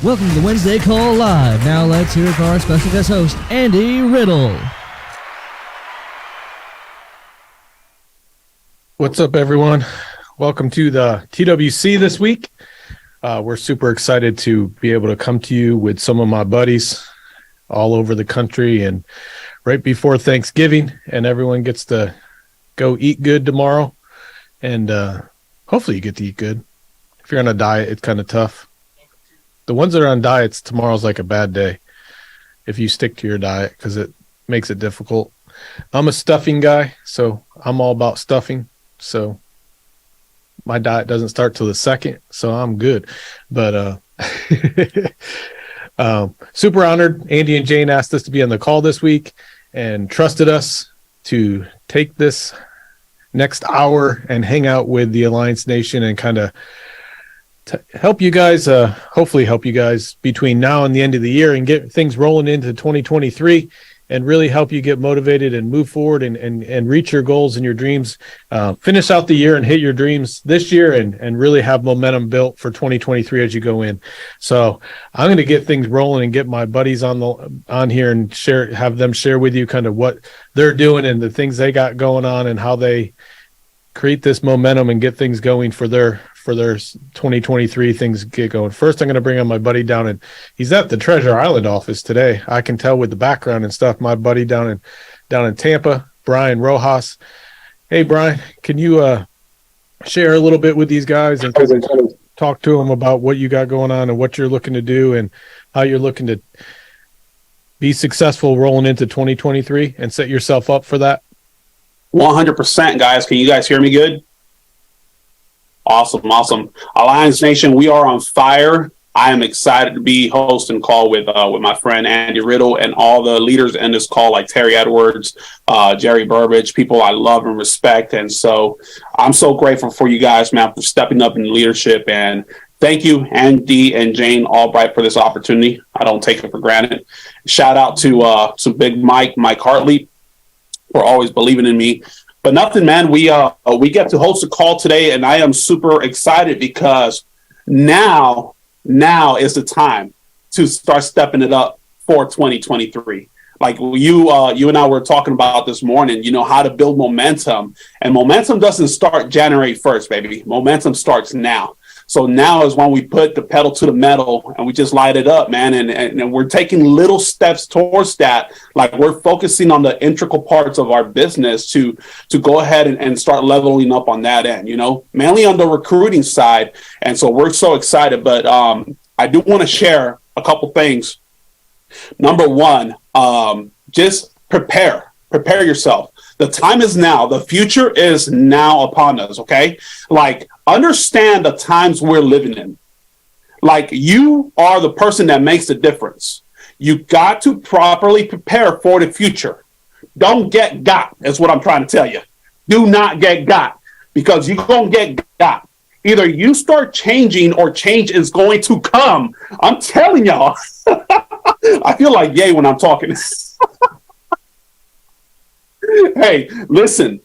Welcome to the Wednesday Call Live. Now let's hear it for our special guest host, Andy Riddle. What's up, everyone? Welcome to the TWC this week. We're super excited to be able to come to you with some of my buddies all over the country and right before Thanksgiving, and everyone gets to go eat good tomorrow. And hopefully you get to eat good. If you're on a diet, it's kind of tough. The ones that are on diets, tomorrow's like a bad day if you stick to your diet because it makes it difficult. I'm a stuffing guy, so I'm all about stuffing. So my diet doesn't start till the second, so I'm good. But super honored. Andy and Jane asked us to be on the call this week and trusted us to take this next hour and hang out with the Alliance Nation and kind of help you guys, hopefully help you guys between now and the end of the year and get things rolling into 2023 and really help you get motivated and move forward and reach your goals and your dreams, finish out the year and hit your dreams this year and really have momentum built for 2023 as you go in. So I'm going to get things rolling and get my buddies on here and have them share with you kind of what they're doing and the things they got going on and how they create this momentum and get things going for their 2023 things get going. First, I'm going to bring on my buddy down, and he's at the Treasure Island office today. I can tell with the background and stuff. My buddy down in Tampa, Bryan Rojas. Hey, Bryan, can you share a little bit with these guys and kind of talk to them about what you got going on and what you're looking to do and how you're looking to be successful rolling into 2023 and set yourself up for that? 100%, guys. Can you guys hear me good? Awesome. Alliance Nation, we are on fire. I am excited to be hosting call with my friend Andy Riddle and all the leaders in this call, like Terry Edwards, Jerry Burbage, people I love and respect. And so I'm so grateful for you guys, man, for stepping up in leadership. And thank you, Andy and Jane Albright, for this opportunity. I don't take it for granted. Shout out to Big Mike Hartley, for always believing in me. But nothing, man, we get to host a call today, and I am super excited because now is the time to start stepping it up for 2023. Like you and I were talking about this morning, how to build momentum, and momentum doesn't start January 1st, baby. Momentum starts now. So now is when we put the pedal to the metal and we just light it up, man. And we're taking little steps towards that. Like we're focusing on the integral parts of our business to go ahead and start leveling up on that end, mainly on the recruiting side. And so we're so excited. But I do want to share a couple things. Number one, just prepare yourself. The time is now. The future is now upon us, okay? Like, understand the times we're living in. Like, you are the person that makes the difference. You got to properly prepare for the future. Don't get got, is what I'm trying to tell you. Do not get got, because you're going to get got. Either you start changing or change is going to come. I'm telling y'all. I feel like yay when I'm talking. Hey, listen,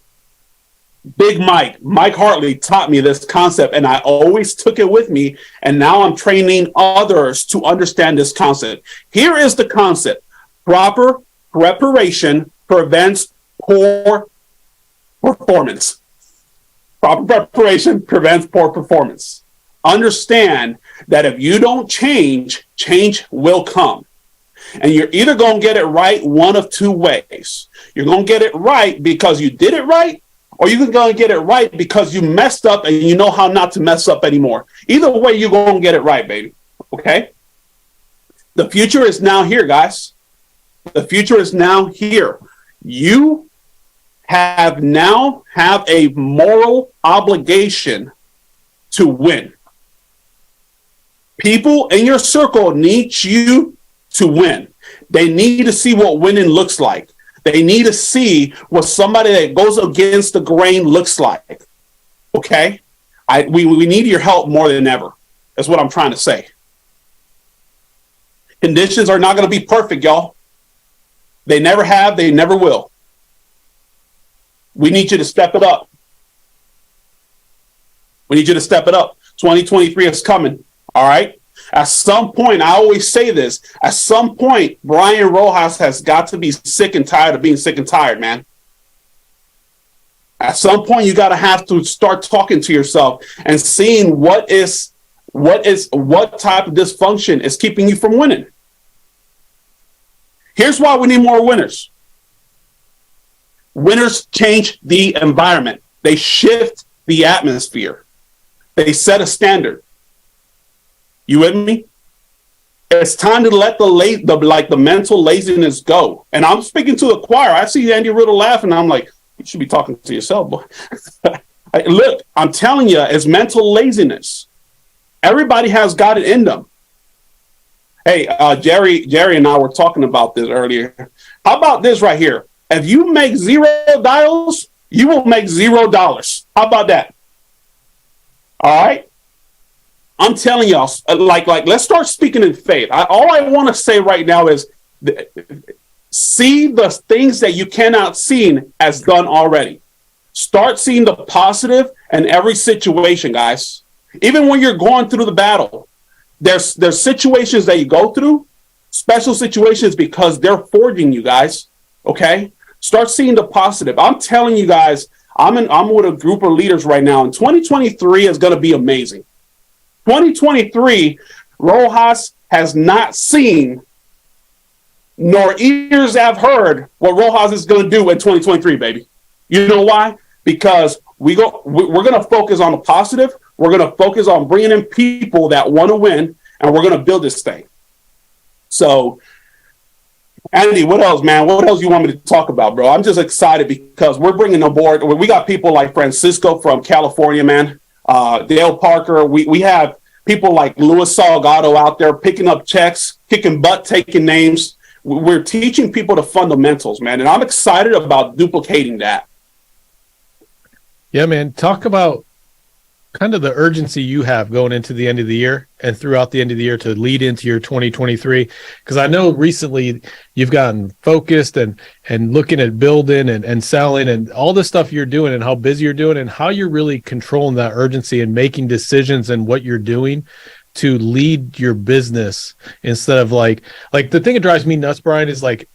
Big Mike Hartley taught me this concept, and I always took it with me, and now I'm training others to understand this concept. Here is the concept. Proper preparation prevents poor performance. Proper preparation prevents poor performance. Understand that if you don't change will come. And you're either going to get it right one of two ways. You're going to get it right because you did it right, or you're going to get it right because you messed up and you know how not to mess up anymore. Either way, you're going to get it right, baby. Okay? The future is now here, guys. The future is now here. You have a moral obligation to win. People in your circle need you to win. They need to see what winning looks like. They need to see what somebody that goes against the grain looks like. Okay? We need your help more than ever. That's what I'm trying to say. Conditions are not going to be perfect, y'all. They never have. They never will. We need you to step it up. We need you to step it up. 2023 is coming. All right? At some point, I always say this, at some point, Bryan Rojas has got to be sick and tired of being sick and tired, man. At some point, you got to have to start talking to yourself and seeing what type of dysfunction is keeping you from winning. Here's why we need more winners. Winners change the environment. They shift the atmosphere. They set a standard. You with me? It's time to let the mental laziness go. And I'm speaking to the choir. I see Andy Riddle laughing. I'm like, you should be talking to yourself, boy. Look, I'm telling you, it's mental laziness. Everybody has got it in them. Hey, Jerry and I were talking about this earlier. How about this right here? If you make $0, you will make $0. How about that? All right. I'm telling y'all, like, let's start speaking in faith. All I want to say right now is see the things that you cannot see as done already. Start seeing the positive in every situation, guys. Even when you're going through the battle, there's situations that you go through, special situations, because they're forging you, guys. Okay? Start seeing the positive. I'm telling you guys, I'm with a group of leaders right now, and 2023 is going to be amazing. 2023, Rojas has not seen nor ears have heard what Rojas is going to do in 2023, baby. You know why? Because we're going to focus on the positive. We're going to focus on bringing in people that want to win, and we're going to build this thing. So, Andy, what else, man? What else you want me to talk about, bro? I'm just excited because we're bringing on board. We got people like Francisco from California, man. Dale Parker. We have people like Luis Salgado out there picking up checks, kicking butt, taking names. We're teaching people the fundamentals, man. And I'm excited about duplicating that. Yeah, man. Talk about kind of the urgency you have going into the end of the year and throughout the end of the year to lead into your 2023. Because I know recently you've gotten focused and looking at building and selling and all the stuff you're doing and how busy you're doing and how you're really controlling that urgency and making decisions and what you're doing to lead your business instead of like the thing that drives me nuts, Bryan, is like,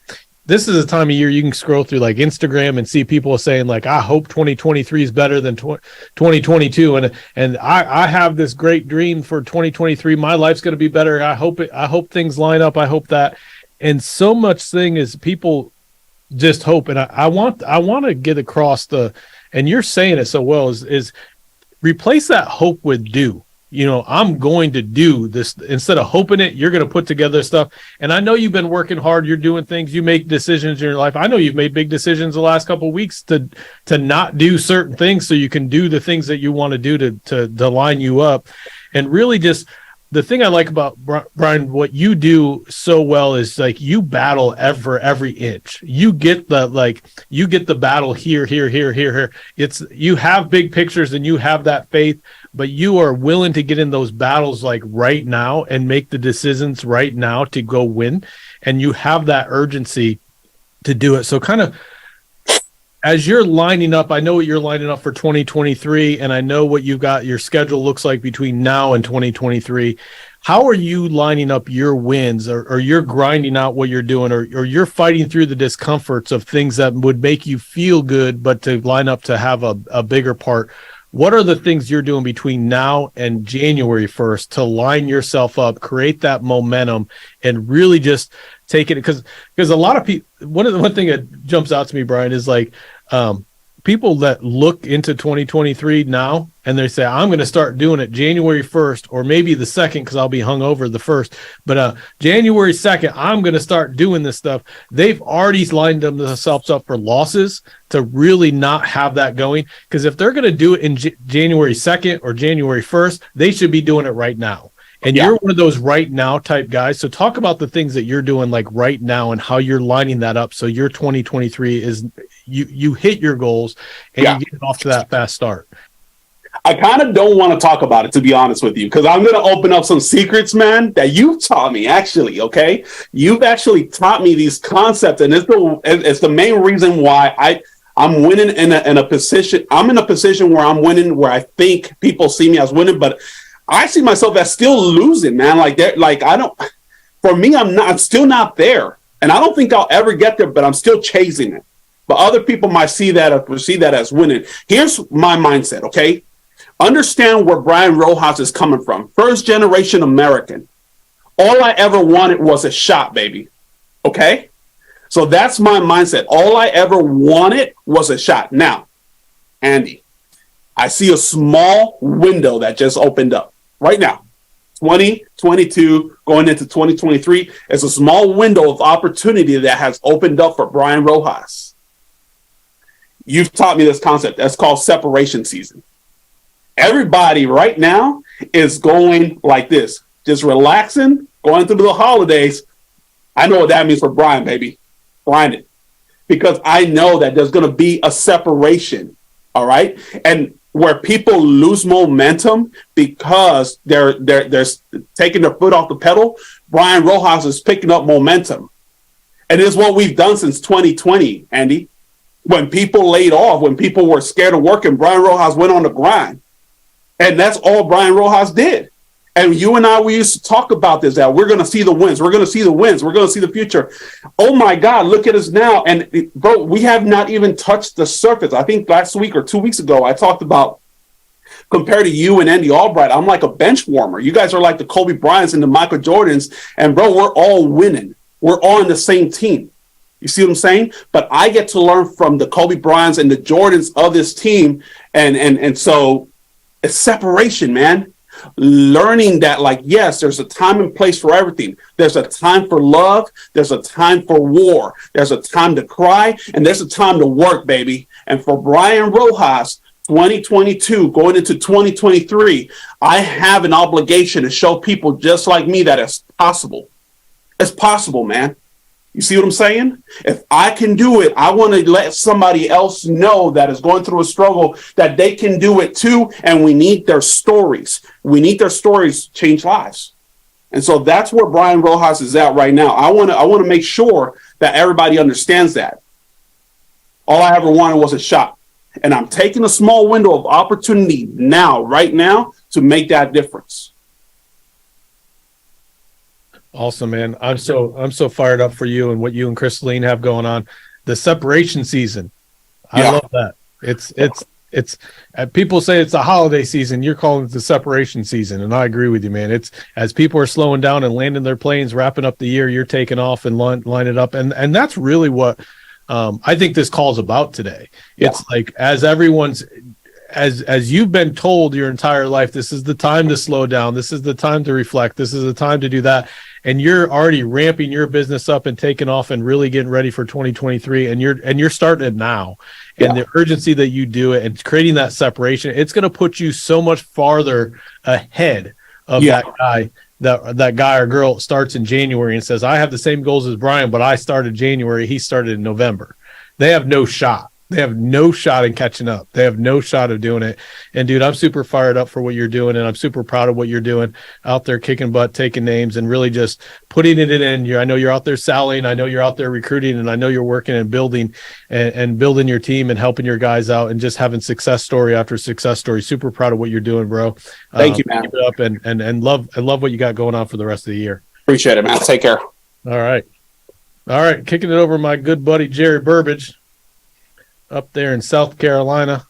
this is a time of year you can scroll through like Instagram and see people saying like, I hope 2023 is better than 2022. And I have this great dream for 2023. My life's going to be better. I hope things line up. I hope that. And so much thing is people just hope. And I want to get across and you're saying it so well is replace that hope with do. You know, I'm going to do this instead of hoping it. You're going to put together stuff. And I know you've been working hard. You're doing things. You make decisions in your life. I know you've made big decisions the last couple of weeks to not do certain things so you can do the things that you want to do to line you up. And really just the thing I like about Bryan, what you do so well is like you battle every inch. You get the battle here. It's you have big pictures and you have that faith, but you are willing to get in those battles like right now and make the decisions right now to go win. And you have that urgency to do it. So kind of as you're lining up, I know what you're lining up for 2023, and I know what you've got your schedule looks like between now and 2023. How are you lining up your wins or you're grinding out what you're doing or you're fighting through the discomforts of things that would make you feel good, but to line up to have a bigger part? What are the things you're doing between now and January 1st to line yourself up, create that momentum, and really just take it? Because a lot of people, one thing that jumps out to me, Bryan, is like people that look into 2023 now and they say, I'm going to start doing it January 1st or maybe the 2nd because I'll be hungover the 1st. But January 2nd, I'm going to start doing this stuff. They've already lined themselves up for losses to really not have that going. Because if they're going to do it in January 2nd or January 1st, they should be doing it right now. And you're one of those right now type guys. So talk about the things that you're doing like right now and how you're lining that up. So your 2023 is you hit your goals and you get off to that fast start. I kind of don't want to talk about it, to be honest with you, because I'm going to open up some secrets, man, that you've taught me, actually, okay? You've actually taught me these concepts, and it's the main reason why I'm winning in a position. I'm in a position where I'm winning, where I think people see me as winning, but I see myself as still losing, man. Like that, like I don't. For me, I'm still not there, and I don't think I'll ever get there. But I'm still chasing it. But other people might see that or perceive that as winning. Here's my mindset. Okay, understand where Bryan Rojas is coming from. First generation American. All I ever wanted was a shot, baby. Okay, so that's my mindset. All I ever wanted was a shot. Now, Andy, I see a small window that just opened up right now. 2022 going into 2023 is a small window of opportunity that has opened up for Bryan Rojas. You've taught me this concept. That's called separation season. Everybody right now is going like this, just relaxing, going through the holidays. I know what that means for Bryan, baby. Grind it. Because I know that there's going to be a separation. All right. And where people lose momentum because they're taking their foot off the pedal, Bryan Rojas is picking up momentum. And it's what we've done since 2020, Andy. When people laid off, when people were scared of working, Bryan Rojas went on the grind. And that's all Bryan Rojas did. And you and I, we used to talk about this, that we're going to see the wins. We're going to see the wins. We're going to see the future. Oh, my God, look at us now. And, bro, we have not even touched the surface. I think last week or 2 weeks ago, I talked about, compared to you and Andy Albright, I'm like a bench warmer. You guys are like the Kobe Bryants and the Michael Jordans. And, bro, we're all winning. We're all on the same team. You see what I'm saying? But I get to learn from the Kobe Bryants and the Jordans of this team. And so it's separation, man. Learning that, like, yes, there's a time and place for everything. There's a time for love. There's a time for war. There's a time to cry. And there's a time to work, baby. And for Bryan Rojas, 2022, going into 2023, I have an obligation to show people just like me that it's possible. It's possible, man. You see what I'm saying? If I can do it, I want to let somebody else know that is going through a struggle that they can do it too. And we need their stories. We need their stories to change lives. And so that's where Bryan Rojas is at right now. I want to make sure that everybody understands that. All I ever wanted was a shot. And I'm taking a small window of opportunity now, right now, to make that difference. Awesome, man. I'm so fired up for you and what you and Crystalline have going on. The separation season. I love that. It's people say it's a holiday season. You're calling it the separation season. And I agree with you, man. It's as people are slowing down and landing their planes, wrapping up the year, you're taking off and line it up. And that's really what I think this call's about today. It's like, as everyone's, as you've been told your entire life, this is the time to slow down. This is the time to reflect. This is the time to do that. And you're already ramping your business up and taking off and really getting ready for 2023. And you're starting it now. And the urgency that you do it and creating that separation, it's going to put you so much farther ahead of that guy. That guy or girl starts in January and says, I have the same goals as Bryan, but I started January. He started in November. They have no shot. They have no shot in catching up. They have no shot of doing it. And, dude, I'm super fired up for what you're doing, and I'm super proud of what you're doing out there, kicking butt, taking names, and really just putting it in. I know you're out there selling. I know you're out there recruiting, and I know you're working and building and building your team and helping your guys out and just having success story after success story. Super proud of what you're doing, bro. Thank you, man. Keep it up and love what you got going on for the rest of the year. Appreciate it, man. Take care. All right. Kicking it over my good buddy, Jerry Burbage, up there in South Carolina.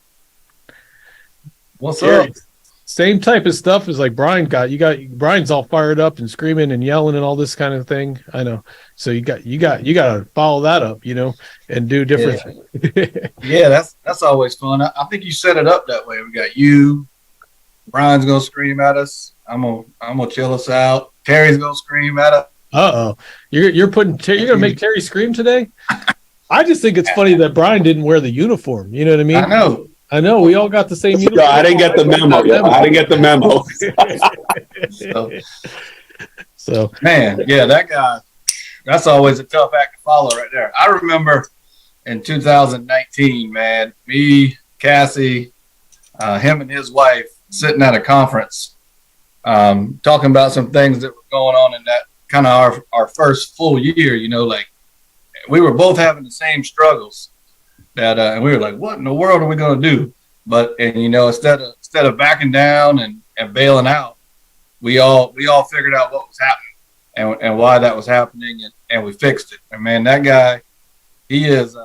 What's Jerry, up? Same type of stuff as like Bryan got. Bryan's all fired up and screaming and yelling and all this kind of thing. I know. So you got to follow that up, and do different. Yeah, that's always fun. I think you set it up that way. We got you. Bryan's gonna scream at us. I'm gonna chill us out. Terry's gonna scream at us. You're gonna make Terry scream today? I just think it's funny that Bryan didn't wear the uniform. You know what I mean? I know. We all got the same uniform. I didn't get the memo. I didn't get the memo. So, man, that guy, that's always a tough act to follow right there. I remember in 2019, man, me, Cassie, him and his wife sitting at a conference talking about some things that were going on in that kind of our first full year, like, we were both having the same struggles and we were like, what in the world are we going to do? But, instead of backing down and bailing out, we all figured out what was happening and why that was happening, and we fixed it. And man, that guy, he's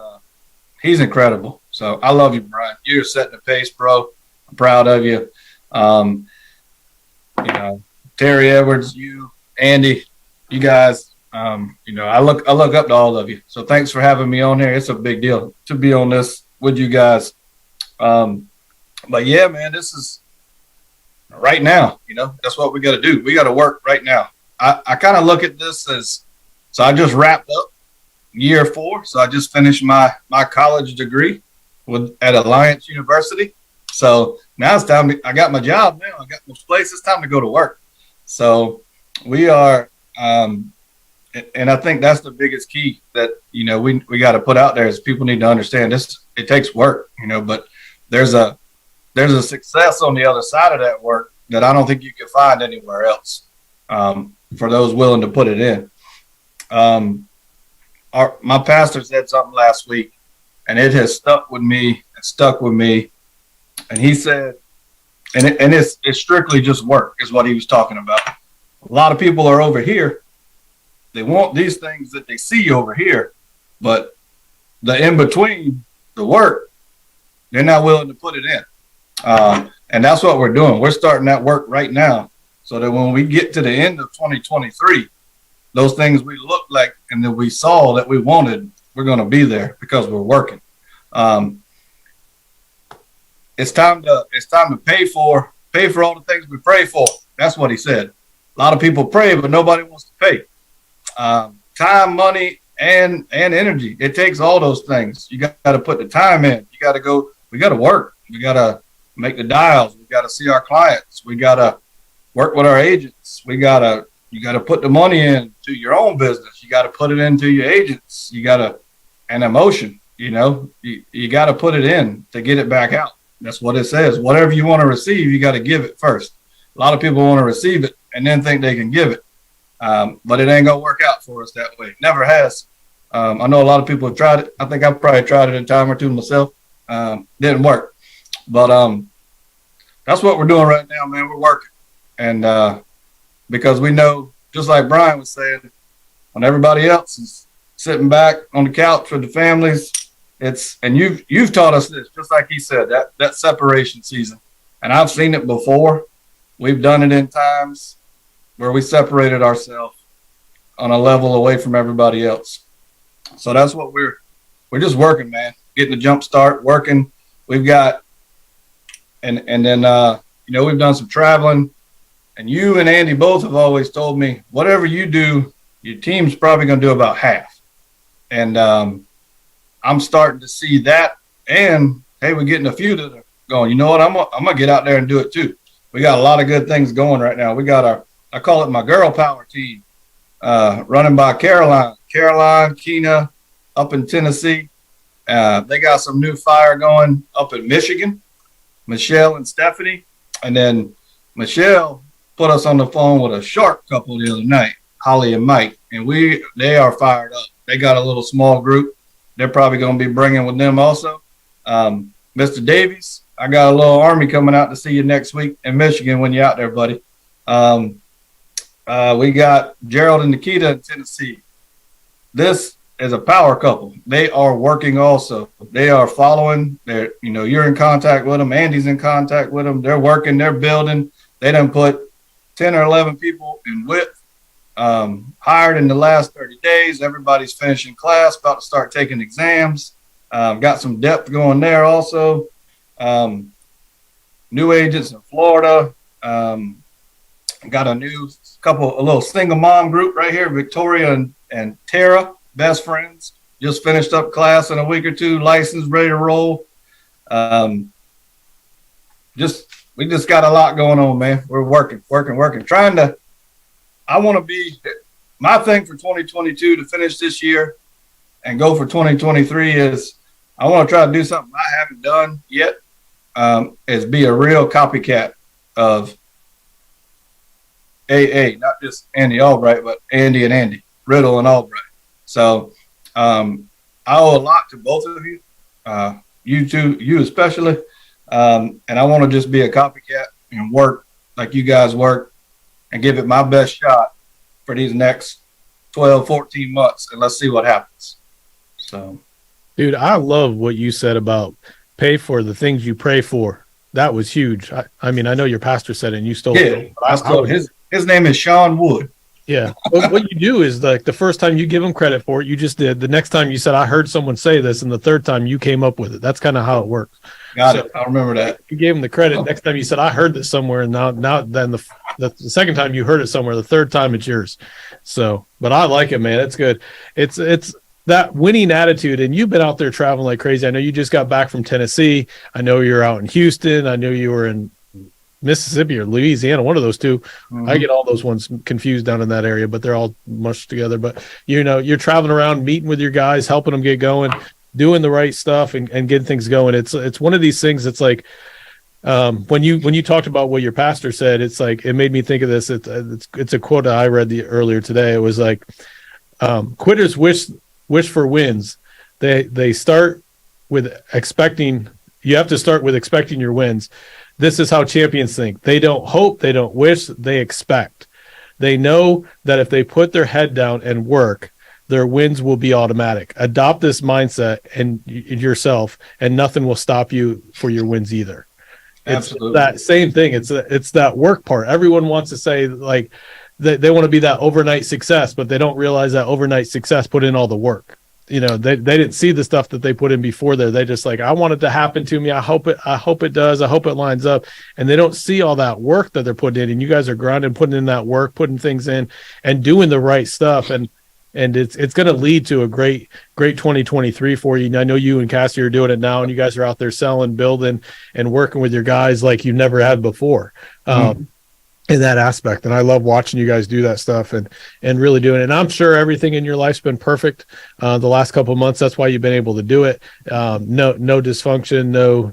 incredible. So I love you, Bryan. You're setting the pace, bro. I'm proud of you. Terry Edwards, you, Andy, you guys, I look up to all of you. So thanks for having me on here. It's a big deal to be on this with you guys. But yeah, man, this is right now, that's what we got to do. We got to work right now. I kind of look at this as, so I just wrapped up year 4. So I just finished my college degree at Alliance University. So now it's time I got my job now. I got my place. It's time to go to work. So we are, and I think that's the biggest key that, we got to put out there is people need to understand this. It takes work, but there's a success on the other side of that work that I don't think you can find anywhere else, for those willing to put it in. My pastor said something last week, and it has stuck with me. And he said, and it's strictly just work is what he was talking about. A lot of people are over here. They want these things that they see over here, but the in between, the work, they're not willing to put it in. And that's what we're doing. We're starting that work right now so that when we get to the end of 2023, those things we looked like and that we saw that we wanted, we're going to be there because we're working. It's time to pay for all the things we pray for. That's what he said. A lot of people pray, but nobody wants to pay. Time, money, and energy. It takes all those things. You got to put the time in. You got to go. We got to work. We got to make the dials. We got to see our clients. We got to work with our agents. You got to put the money into your own business. You got to put it into your agents. You got to, and emotion, you got to put it in to get it back out. That's what it says. Whatever you want to receive, you got to give it first. A lot of people want to receive it and then think they can give it. But it ain't going to work out for us that way. Never has. I know a lot of people have tried it. I think I've probably tried it a time or two myself. Didn't work. But that's what we're doing right now, man. We're working. And because we know, just like Bryan was saying, when everybody else is sitting back on the couch with the families, and you've taught us this, just like he said, that separation season. And I've seen it before. We've done it in times where we separated ourselves on a level away from everybody else. So that's what we're just working, man. Getting a jump start, working. We've got, and then we've done some traveling. And you and Andy both have always told me, whatever you do, your team's probably going to do about half. And I'm starting to see that. And, hey, we're getting a few that are going, you know what, I'm going to get out there and do it too. We got a lot of good things going right now. We got I call it my girl power team, running by Caroline, Keena up in Tennessee. They got some new fire going up in Michigan, Michelle and Stephanie. And then Michelle put us on the phone with a sharp couple the other night, Holly and Mike, and they are fired up. They got a little small group. They're probably going to be bringing with them also. Mr. Davies, I got a little army coming out to see you next week in Michigan when you're out there, buddy. We got Gerald and Nikita in Tennessee. This is a power couple. They are working also. They are following. You're in contact with them. Andy's in contact with them. They're working. They're building. They done put 10 or 11 people in width. Hired in the last 30 days. Everybody's finishing class, about to start taking exams. Got some depth going there also. New agents in Florida. Got a little single mom group right here, Victoria and Tara, best friends. Just finished up class in a week or two, licensed, ready to roll. We just got a lot going on, man. We're working. I want to be, my thing for 2022 to finish this year and go for 2023 is I want to try to do something I haven't done yet, is be a real copycat of AA, not just Andy Albright, but Andy and Andy, Riddle and Albright. So I owe a lot to both of you, you two, you especially, and I want to just be a copycat and work like you guys work and give it my best shot for these next 12, 14 months, and let's see what happens. So, dude, I love what you said about pay for the things you pray for. That was huge. I mean, I know your pastor said it and you stole it. But his name is Sean Wood. Yeah. What you do is, like, the first time you give him credit for it, you just did. The next time you said, I heard someone say this, and the third time you came up with it. That's kind of how it works. Got it. I remember that. You gave him the credit. Next time you said, I heard this somewhere, and now then the second time you heard it somewhere, the third time it's yours. So, but I like it, man. It's good. It's that winning attitude, and you've been out there traveling like crazy. I know you just got back from Tennessee. I know you're out in Houston. I know you were in Mississippi or Louisiana, one of those two. Mm-hmm. I get all those ones confused down in that area, but they're all mushed together. But you're traveling around, meeting with your guys, helping them get going, doing the right stuff, and getting things going. It's one of these things that's like, when you talked about what your pastor said, it's like, it made me think of this. It's a quote I read earlier today. It was like, quitters wish for wins. They start with expecting. You have to start with expecting your wins. This is how champions think. They don't hope, they don't wish, they expect. They know that if they put their head down and work, their wins will be automatic. Adopt this mindset and yourself, and nothing will stop you for your wins either. Absolutely. It's that same thing. It's that work part. Everyone wants to say, like, they want to be that overnight success, but they don't realize that overnight success put in all the work. They didn't see the stuff that they put in before there. They just like, I want it to happen to me. I hope it does. I hope it lines up. And they don't see all that work that they're putting in. And you guys are grinding, putting in that work, putting things in, and doing the right stuff. And it's going to lead to a great 2023 for you. And I know you and Cassie are doing it now, and you guys are out there selling, building, and working with your guys like you never had before. In that aspect. And I love watching you guys do that stuff and really doing it. And I'm sure everything in your life's been perfect the last couple of months. That's why you've been able to do it. No dysfunction,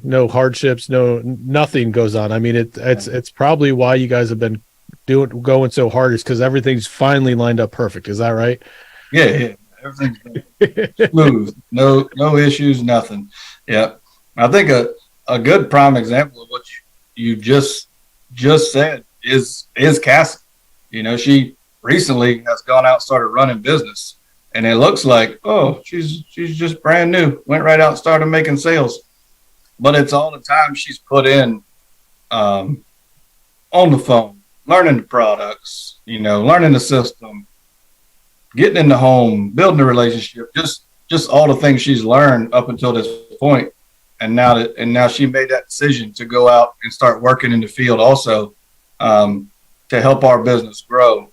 no hardships, nothing goes on. I mean, it's probably why you guys have been going so hard, is because everything's finally lined up perfect. Is that right? Yeah. Everything's smooth. No issues, nothing. Yeah. I think a good prime example of what you just said is Cassie. She recently has gone out and started running business, and it looks like, oh, she's just brand new, went right out and started making sales. But it's all the time she's put in on the phone, learning the products, learning the system, getting in the home, building a relationship, just all the things she's learned up until this point. And now she made that decision to go out and start working in the field also, to help our business grow,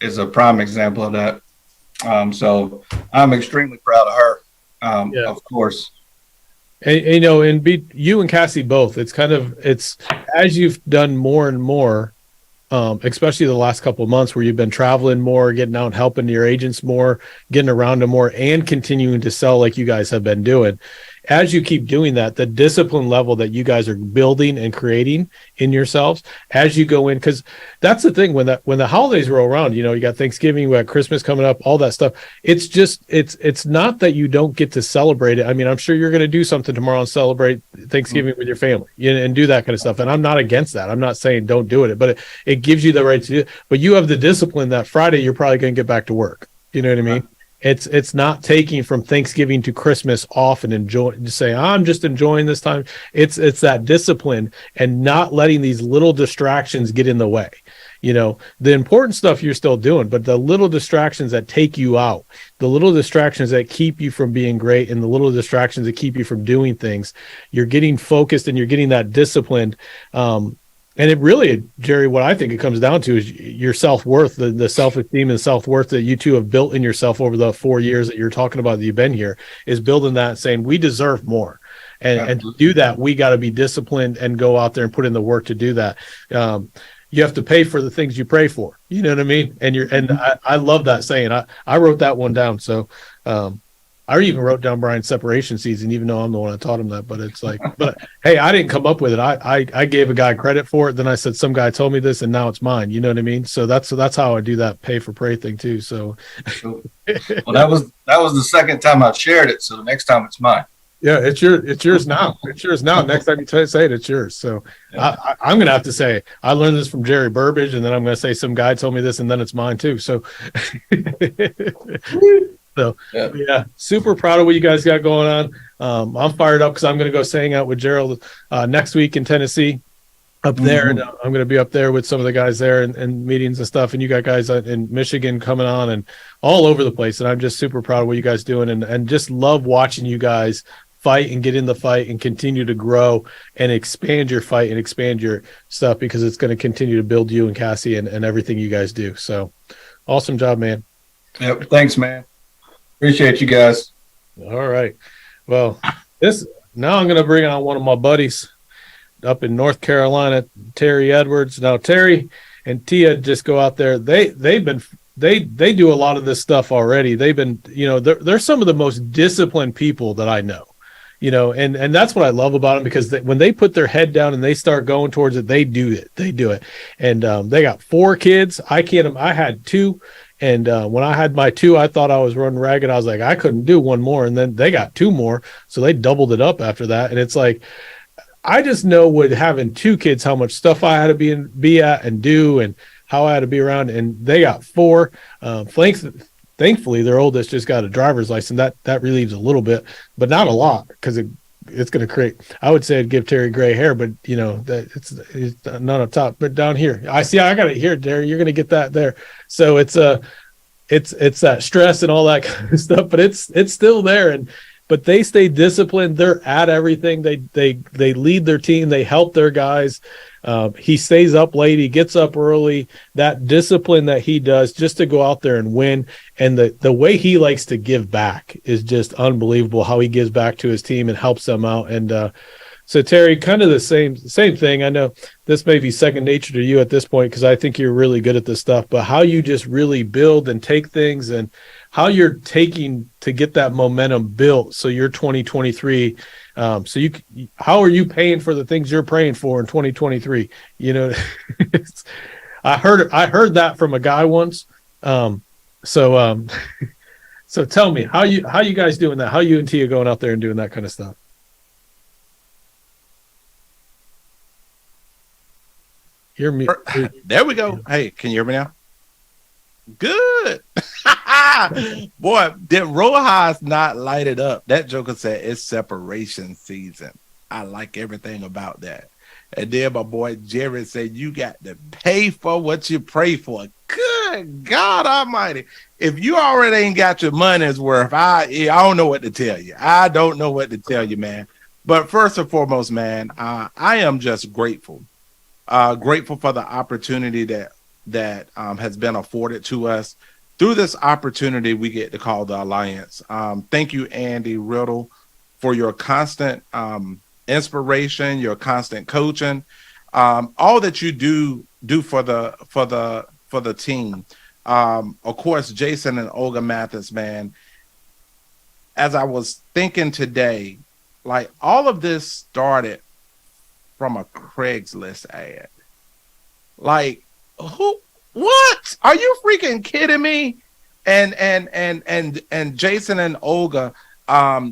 is a prime example of that. So I'm extremely proud of her, of course. And you and Cassie both, it's as you've done more and more, especially the last couple of months where you've been traveling more, getting out and helping your agents more, getting around them more, and continuing to sell like you guys have been doing. As you keep doing that, the discipline level that you guys are building and creating in yourselves as you go in, because that's the thing, when the holidays roll around, you got Thanksgiving, we got Christmas coming up, all that stuff. It's just, it's not that you don't get to celebrate it. I mean, I'm sure you're going to do something tomorrow and celebrate Thanksgiving with your family and do that kind of stuff. And I'm not against that. I'm not saying don't do it, but it gives you the right to do it. But you have the discipline that Friday, you're probably going to get back to work. You know what I mean? It's not taking from Thanksgiving to Christmas off and just say, I'm just enjoying this time. It's that discipline and not letting these little distractions get in the way. The important stuff you're still doing, but the little distractions that take you out, the little distractions that keep you from being great, and the little distractions that keep you from doing things, you're getting focused and you're getting that disciplined. And it really, Jerry, what I think it comes down to is your self-worth, the self-esteem and self-worth that you two have built in yourself over the 4 years that you're talking about that you've been here, is building that and saying, we deserve more. And to do that, we got to be disciplined and go out there and put in the work to do that. You have to pay for the things you pray for. You know what I mean? And I love that saying. I wrote that one down. So I even wrote down Bryan's separation season, even though I'm the one that taught him that. But it's like, but hey, I didn't come up with it. I gave a guy credit for it. Then I said, some guy told me this, and now it's mine. You know what I mean? So that's how I do that pay for pray thing too. So, well, that was the second time I shared it. So the next time it's mine. Yeah, it's yours now. It's yours now. Next time you say it, it's yours. So I'm going to have to say, I learned this from Jerry Burbage, and then I'm going to say some guy told me this, and then it's mine too. So, yeah, super proud of what you guys got going on. I'm fired up because I'm going to go hang out with Gerald next week in Tennessee. Up there, and I'm going to be up there with some of the guys there and meetings and stuff. And you got guys in Michigan coming on and all over the place. And I'm just super proud of what you guys doing and just love watching you guys fight and get in the fight and continue to grow and expand your fight and expand your stuff because it's going to continue to build you and Cassie and everything you guys do. So awesome job, man. Yep. Thanks, man. Appreciate you guys. All right. Well, now I'm going to bring on one of my buddies up in North Carolina, Terry Edwards. Now Terry and Tia just go out there. They do a lot of this stuff already. They've been, they're some of the most disciplined people that I know, and that's what I love about them because when they put their head down and they start going towards it, they do it. And they got 4 kids. I had 2. And when I had my 2, I thought I was running ragged. I was like, I couldn't do one more. And then they got 2 more. So they doubled it up after that. And it's like, I just know with having 2 kids, how much stuff I had to be at and do and how I had to be around. And they got 4. Thankfully, their oldest just got a driver's license. That relieves a little bit, but not a lot because it's going to create. I would say I'd give Terry gray hair, but that it's not up top. But down here, I got it here, Terry. You're going to get that there. So it's that stress and all that kind of stuff, but it's still there. But they stay disciplined. They're at everything. They lead their team. They help their guys. He stays up late. He gets up early. That discipline that he does just to go out there and win. And the way he likes to give back is just unbelievable, how he gives back to his team and helps them out. And so, Terry, kind of the same thing. I know this may be second nature to you at this point because I think you're really good at this stuff, but how you just really build and take things and how you're taking to get that momentum built. So you're 2023. How are you paying for the things you're praying for in 2023? I heard that from a guy once. So tell me how you guys doing that? How you and Tia going out there and doing that kind of stuff? Hear me? There we go. Hey, can you hear me now? Good. Boy, did Rojas not light it up? That joker said it's separation season. I like everything about that. And then my boy Jerry said you got to pay for what you pray for. Good God Almighty. If you already ain't got your money's worth, I don't know what to tell you. I don't know what to tell you, man. But first and foremost, man, I am just grateful. Grateful for the opportunity that has been afforded to us. Through this opportunity, we get to call the Alliance. Thank you, Andy Riddle, for your constant inspiration, your constant coaching, all that you do for the team. Of course, Jason and Olga Mathis, man. As I was thinking today, like all of this started from a Craigslist ad. Like, who? What? Are you freaking kidding me? And Jason and Olga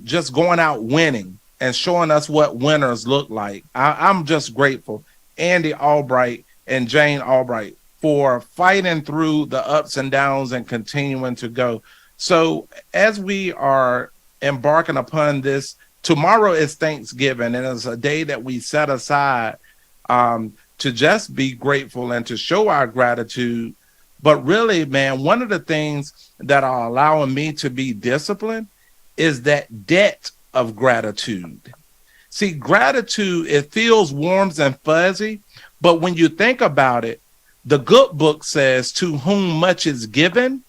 just going out winning and showing us what winners look like. I'm just grateful. Andy Albright and Jane Albright for fighting through the ups and downs and continuing to go. So as we are embarking upon this, tomorrow is Thanksgiving, and it's a day that we set aside to just be grateful and to show our gratitude. But really, man, one of the things that are allowing me to be disciplined is that debt of gratitude. See, gratitude, it feels warm and fuzzy, but when you think about it, the good book says, to whom much is given,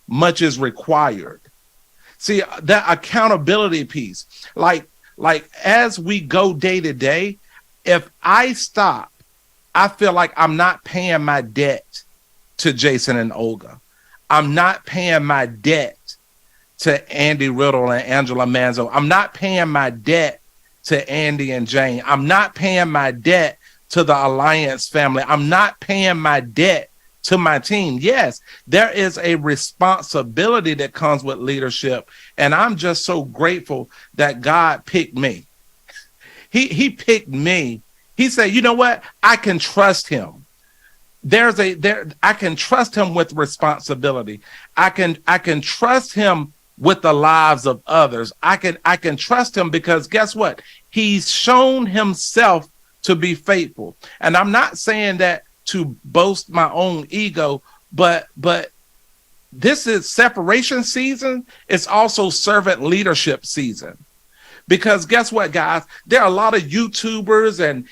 much is required. See, that accountability piece, like as we go day to day, if I stop, I feel like I'm not paying my debt to Jason and Olga. I'm not paying my debt to Andy Riddle and Angela Manzo. I'm not paying my debt to Andy and Jane. I'm not paying my debt to the Alliance family. I'm not paying my debt to my team. Yes, there is a responsibility that comes with leadership. And I'm just so grateful that God picked me. He picked me. He said, you know what? I can trust him. I can trust him with responsibility. I can trust him with the lives of others. I can trust him because guess what? He's shown himself to be faithful. And I'm not saying that to boast my own ego, but this is separation season. It's also servant leadership season. Because guess what, guys? There are a lot of YouTubers and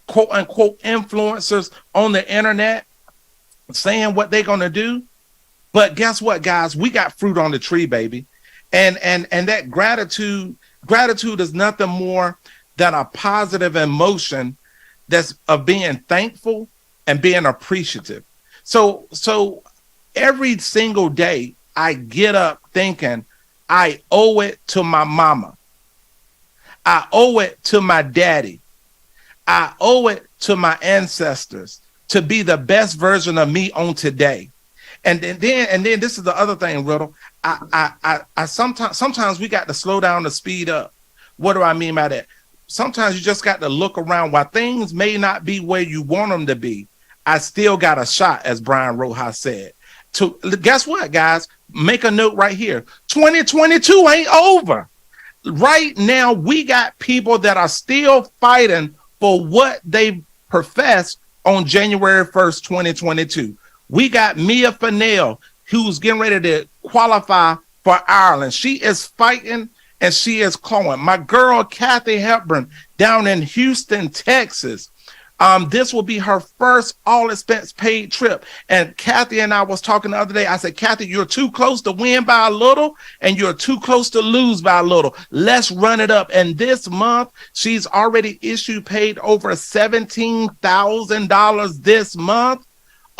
quote unquote influencers on the internet saying what they're going to do. But guess what, guys? We got fruit on the tree, baby. And that gratitude is nothing more than a positive emotion that's of being thankful and being appreciative. So every single day I get up thinking I owe it to my mama. I owe it to my daddy. I owe it to my ancestors to be the best version of me on today. And then this is the other thing, Riddle. I sometimes we got to slow down to speed up. What do I mean by that? Sometimes you just got to look around. While things may not be where you want them to be, I still got a shot, as Bryan Rojas said. To guess what, guys? Make a note right here. 2022 ain't over. Right now, we got people that are still fighting for what they professed on January 1st, 2022. We got Mia Fennell, who's getting ready to qualify for Ireland. She is fighting and she is clawing. My girl, Kathy Hepburn, down in Houston, Texas. This will be her first all-expense paid trip. And Kathy and I was talking the other day. I said, Kathy, you're too close to win by a little and you're too close to lose by a little. Let's run it up. And this month, she's already paid over $17,000 this month.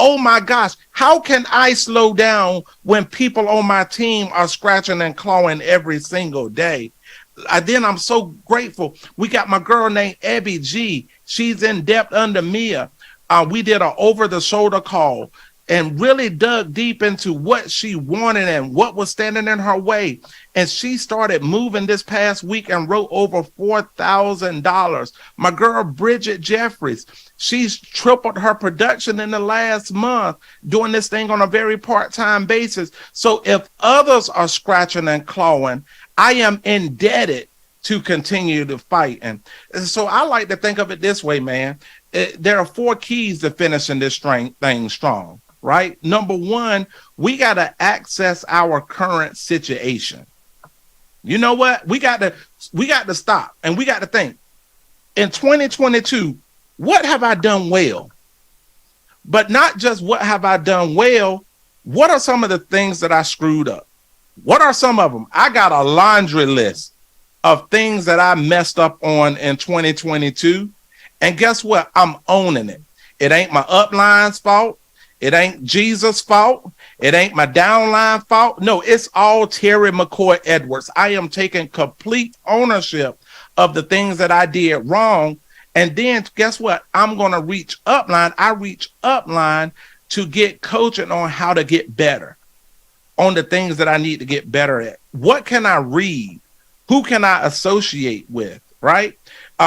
Oh my gosh, how can I slow down when people on my team are scratching and clawing every single day? Then I'm so grateful. We got my girl named Abby G. She's in depth under Mia. We did an over-the-shoulder call and really dug deep into what she wanted and what was standing in her way. And she started moving this past week and wrote over $4,000. My girl, Bridget Jeffries, she's tripled her production in the last month, doing this thing on a very part-time basis. So if others are scratching and clawing, I am indebted to continue to fight. And so I like to think of it this way, man. There are 4 keys to finishing this thing strong, right? Number 1, we got to access our current situation. You know what? We got to stop and we got to think. In 2022, what have I done well? But not just what have I done well, what are some of the things that I screwed up? What are some of them? I got a laundry list of things that I messed up on in 2022. And guess what? I'm owning it. It ain't my upline's fault. It ain't Jesus' fault. It ain't my downline fault. No, it's all Terry McCoy Edwards. I am taking complete ownership of the things that I did wrong. And then guess what? I'm going to reach upline. I reach upline to get coaching on how to get better, on the things that I need to get better at. What can I read? Who can I associate with, right?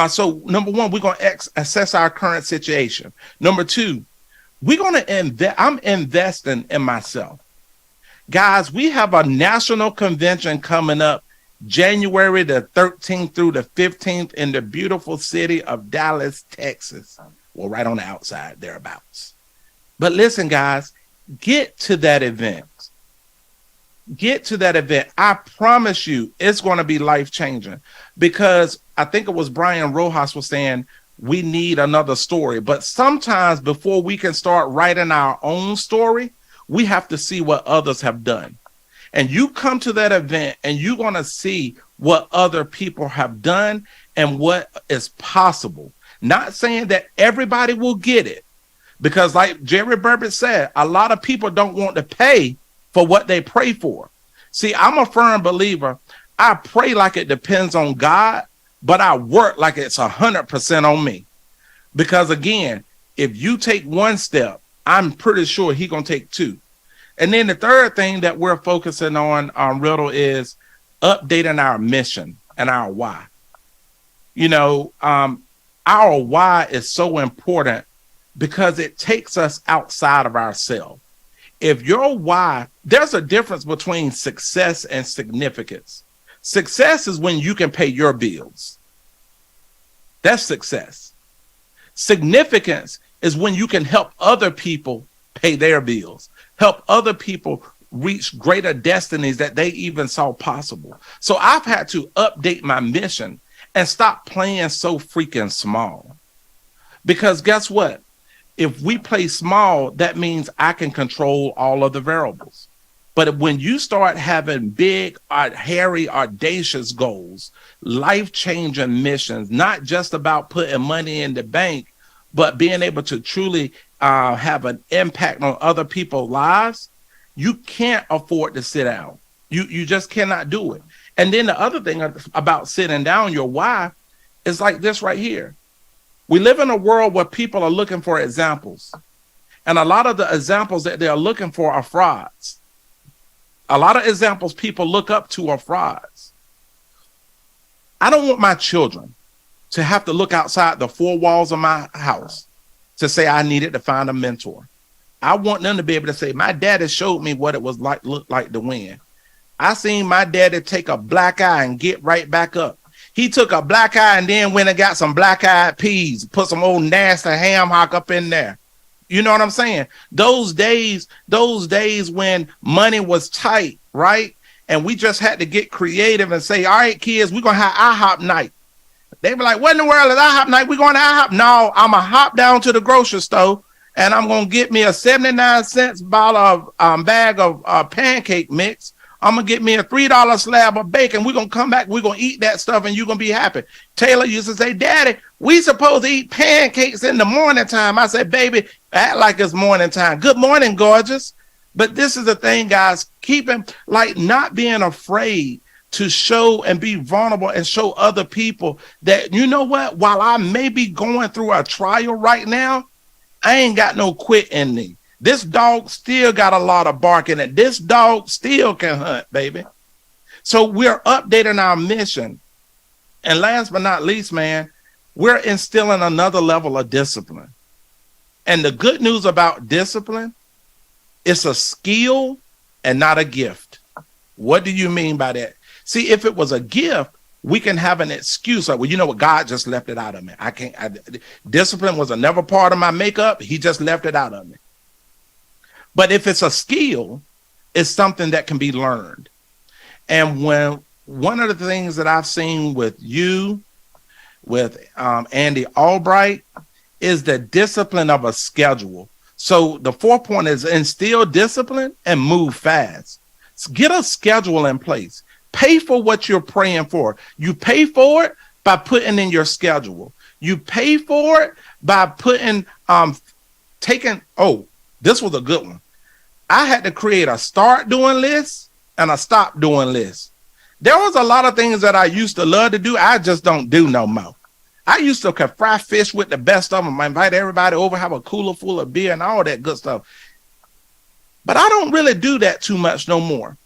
So number 1, we're going to assess our current situation. Number 2, we're going to invest. I'm investing in myself. Guys, we have a national convention coming up January the 13th through the 15th in the beautiful city of Dallas, Texas. Well, right on the outside, thereabouts. But listen, guys, get to that event. Get to that event. I promise you it's going to be life-changing, because I think it was Bryan Rojas was saying we need another story. But sometimes before we can start writing our own story, we have to see what others have done. And you come to that event and you're going to see what other people have done and what is possible. Not saying that everybody will get it, because like Jerry Burbage said, a lot of people don't want to pay for what they pray for. See, I'm a firm believer. I pray like it depends on God, but I work like it's 100% on me. Because again, if you take one step I'm pretty sure he's going to take 2. And then the third thing that we're focusing on Riddle is updating our mission and our why. You know, our why is so important because it takes us outside of ourselves. If your why, there's a difference between success and significance. Success is when you can pay your bills. That's success. Significance is when you can help other people pay their bills, help other people reach greater destinies that they even saw possible. So I've had to update my mission and stop playing so freaking small. Because guess what? If we play small, that means I can control all of the variables. But when you start having big, hairy, audacious goals, life-changing missions, not just about putting money in the bank, but being able to truly have an impact on other people's lives, you can't afford to sit down. You just cannot do it. And then the other thing about sitting down, your why, is like this right here. We live in a world where people are looking for examples. And a lot of the examples that they're looking for are frauds. A lot of examples people look up to are frauds. I don't want my children to have to look outside the 4 walls of my house to say I needed to find a mentor. I want them to be able to say, my daddy showed me what it was like, looked like to win. I seen my daddy take a black eye and get right back up. He took a black eye and then went and got some black-eyed peas, put some old nasty ham hock up in there. You know what I'm saying? Those days when money was tight, right? And we just had to get creative and say, all right, kids, we're going to have IHOP night. They be like, what in the world is IHOP night? We going to IHOP? No, I'm going to hop down to the grocery store and I'm going to get me a 79-cent bottle of bag of pancake mix. I'm going to get me a $3 slab of bacon. We're going to come back. We're going to eat that stuff and you're going to be happy. Taylor used to say, Daddy, we supposed to eat pancakes in the morning time. I said, baby, act like it's morning time. Good morning, gorgeous. But this is the thing, guys, keeping like not being afraid to show and be vulnerable and show other people that, you know what, while I may be going through a trial right now, I ain't got no quit in me. This dog still got a lot of bark in it. This dog still can hunt, baby. So we're updating our mission. And last but not least, man, we're instilling another level of discipline. And the good news about discipline, it's a skill and not a gift. What do you mean by that? See, if it was a gift, we can have an excuse like, well, you know what? God just left it out of me. Discipline was never part of my makeup. He just left it out of me. But if it's a skill, it's something that can be learned. And when one of the things that I've seen with you, with Andy Albright, is the discipline of a schedule. So the 4th point is instill discipline and move fast. So get a schedule in place. Pay for what you're praying for. You pay for it by putting in your schedule. You pay for it by putting, this was a good one. I had to create a start doing list and a stop doing list. There was a lot of things that I used to love to do. I just don't do no more. I used to fry fish with the best of them. I invite everybody over, have a cooler full of beer and all that good stuff. But I don't really do that too much no more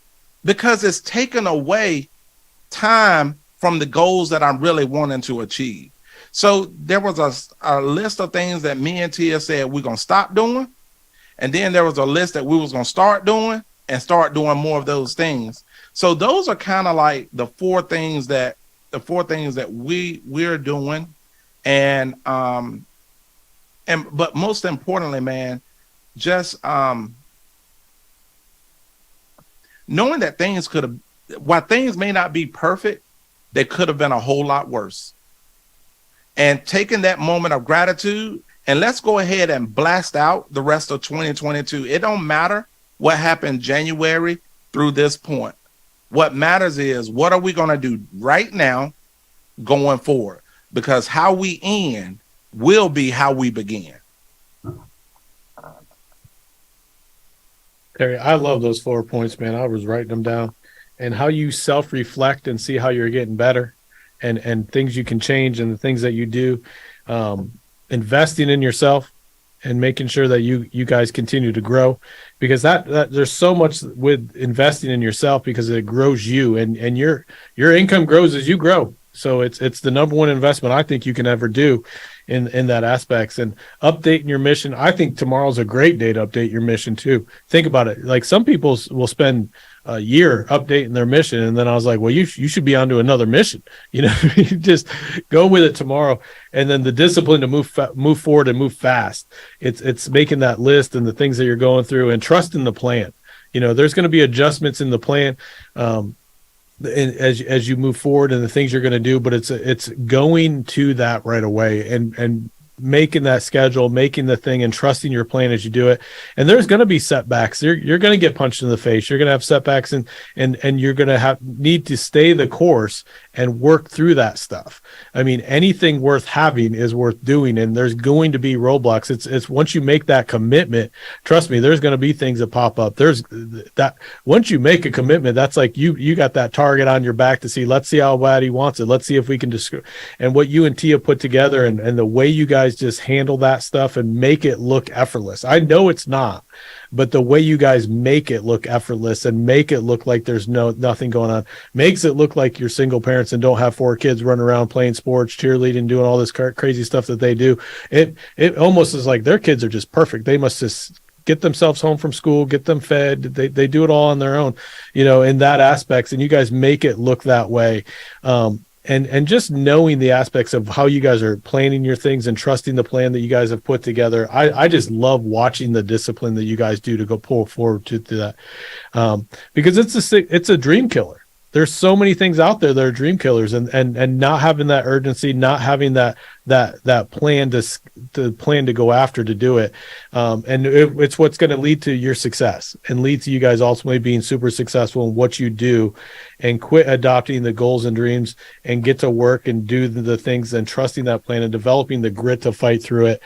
because it's taken away time from the goals that I'm really wanting to achieve. So there was a list of things that me and Tia said we're going to stop doing. And then there was a list that we was going to start doing and start doing more of those things. So those are kind of like the four things that we're doing. And but most importantly, man, just knowing that things could have, while things may not be perfect, they could have been a whole lot worse. And taking that moment of gratitude, and let's go ahead and blast out the rest of 2022. It don't matter what happened January through this point. What matters is what are we going to do right now going forward? Because how we end will be how we begin. Terry, I love those 4 points, man. I was writing them down. And how you self-reflect and see how you're getting better and things you can change and the things that you do. Investing in yourself and making sure that you guys continue to grow, because that there's so much with investing in yourself, because it grows you, and your income grows as you grow. So it's the number one investment I think you can ever do in that aspects. And updating your mission, I think tomorrow's a great day to update your mission too. Think about it. Like, some people will spend a year updating their mission, and then I was like, well, you should be on to another mission. Just go with it tomorrow. And then the discipline to move forward and move fast. It's making that list and the things that you're going through, and trusting the plan. There's going to be adjustments in the plan as you move forward, and the things you're going to do, but it's going to that right away, and making that schedule, making the thing, and trusting your plan as you do it. And there's going to be setbacks. You're going to get punched in the face. You're going to have setbacks, and you're going to need to stay the course and work through that stuff. I mean, anything worth having is worth doing, and there's going to be roadblocks. It's once you make that commitment, trust me, there's going to be things that pop up. There's that once you make a commitment, that's like you got that target on your back to see. Let's see how bad he wants it. Let's see if we can and what you and Tia put together, and the way you guys just handle that stuff and make it look effortless. I know it's not, but the way you guys make it look effortless and make it look like there's nothing going on, makes it look like you're single parents and don't have 4 kids running around playing sports, cheerleading, doing all this crazy stuff that they do. It almost is like their kids are just perfect. They must just get themselves home from school, get them fed. They do it all on their own, in that aspects. And you guys make it look that way. And just knowing the aspects of how you guys are planning your things and trusting the plan that you guys have put together. I just love watching the discipline that you guys do to go pull forward to that. Because it's a dream killer. There's so many things out there that are dream killers, and not having that urgency, not having that plan to go after to do it. And it's what's going to lead to your success and lead to you guys ultimately being super successful in what you do, and quit adopting the goals and dreams and get to work and do the things and trusting that plan and developing the grit to fight through it.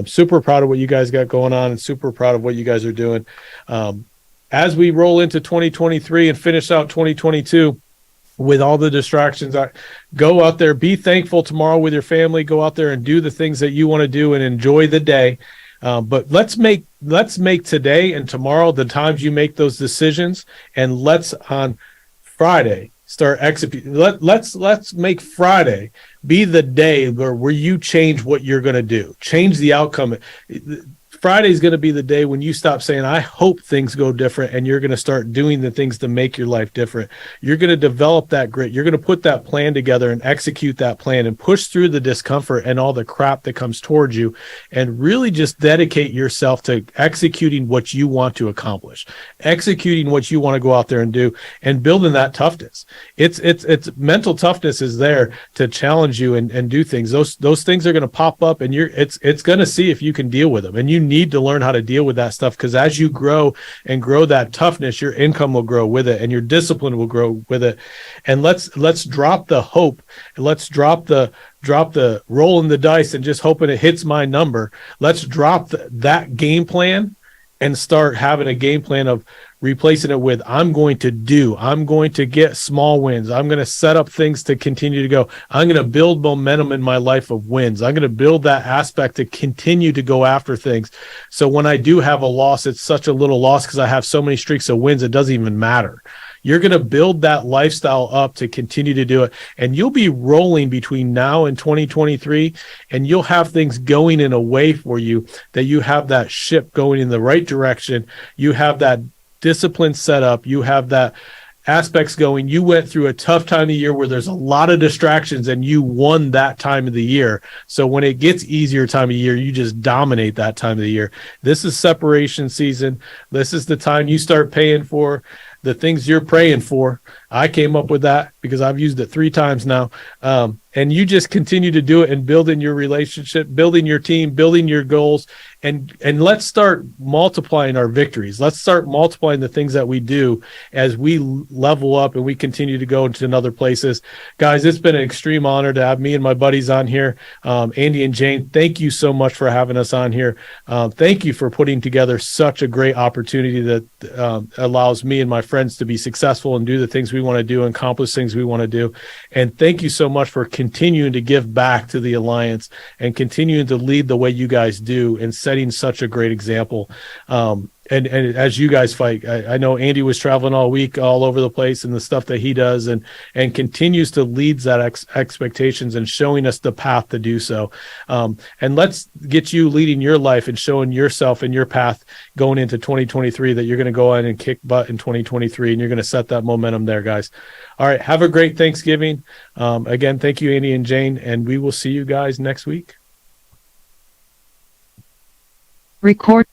Super proud of what you guys got going on, and super proud of what you guys are doing. As we roll into 2023 and finish out 2022 with all the distractions, go out there, be thankful tomorrow with your family, go out there and do the things that you want to do and enjoy the day. But let's make today and tomorrow the times you make those decisions, and let's on Friday start executing. Let's make Friday be the day where you change what you're going to do, change the outcome. Friday is going to be the day when you stop saying, I hope things go different, and you're going to start doing the things to make your life different. You're going to develop that grit. You're going to put that plan together and execute that plan and push through the discomfort and all the crap that comes towards you, and really just dedicate yourself to executing what you want to accomplish, executing what you want to go out there and do, and building that toughness. It's mental toughness is there to challenge you and do things. Those things are going to pop up, and it's going to see if you can deal with them. And you need to learn how to deal with that stuff, because as you grow that toughness, your income will grow with it, and your discipline will grow with it. And let's drop the hope, and let's drop the rolling the dice and just hoping it hits my number. Let's drop that game plan and start having a game plan of replacing it with, I'm going to get small wins. I'm going to set up things to continue to go. I'm going to build momentum in my life of wins. I'm going to build that aspect to continue to go after things. So when I do have a loss, it's such a little loss because I have so many streaks of wins, it doesn't even matter. You're going to build that lifestyle up to continue to do it. And you'll be rolling between now and 2023, and you'll have things going in a way for you that you have that ship going in the right direction. You have that discipline set up. You have that aspects going. You went through a tough time of the year where there's a lot of distractions, and you won that time of the year. So when it gets easier time of year, you just dominate that time of the year. This is separation season. This is the time you start paying for the things you're praying for. I came up with that because I've used it 3 times now. And you just continue to do it and building your relationship, building your team, building your goals, and let's start multiplying our victories. Let's start multiplying the things that we do as we level up and we continue to go into other places. Guys, it's been an extreme honor to have me and my buddies on here. Andy and Jane, thank you so much for having us on here. Thank you for putting together such a great opportunity that allows me and my friends to be successful and do the things we want to do and accomplish things we want to do. And thank you so much for continuing to give back to the Alliance and continuing to lead the way you guys do and setting such a great example. And as you guys fight, I know Andy was traveling all week, all over the place, and the stuff that he does, and continues to lead that expectations and showing us the path to do so. And let's get you leading your life and showing yourself and your path going into 2023 that you're going to go out and kick butt in 2023, and you're going to set that momentum there, guys. All right, have a great Thanksgiving. Again, thank you, Andy and Jane, and we will see you guys next week. Record.